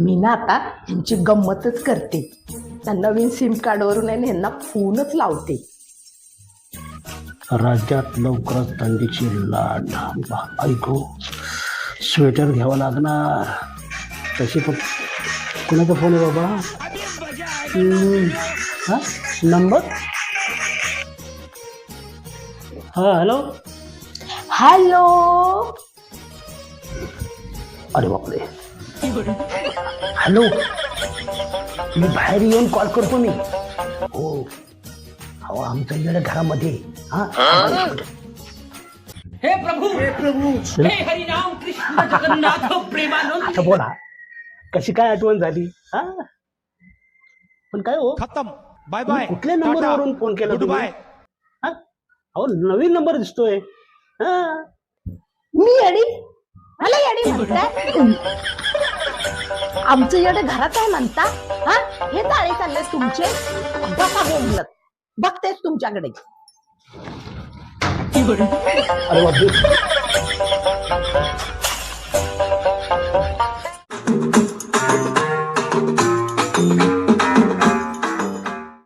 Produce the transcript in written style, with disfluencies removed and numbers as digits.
मी ना आता यांची गंमतच करते. त्या नवीन सिम कार्डवरून आहे ना यांना फोनच लावते. राज्यात लवकरच थंडीची लाट. ऐकू स्वेटर घ्यावं लागणार. तशी पण कोणाचा फोन आहे बाबा? हा नंबर? हा हॅलो. हॅलो. अरे बापरे. हॅलो. मी बाहेर येऊन कॉल करतो मी. हो अहो आमच्या इकडे घरामध्ये. हा हे प्रभु हे हरिनाम कृष्ण जगन्नाथ प्रेमानंद. अच्छा बोला कशी काय आठवण झाली? हा पण काय हो खत्म. Bye bye. कुठल्या नंबरवरून फोन केला तुम्ही? हा अहो नवीन नंबर दिसतोय. हा मी येडी मला येडी म्हणताय? आमचं येडे घरात आहे म्हणता? हा हे ताळे चालले तुमचे. बसा बोलत बघतेच तुमच्याकडे. अरे बापरे.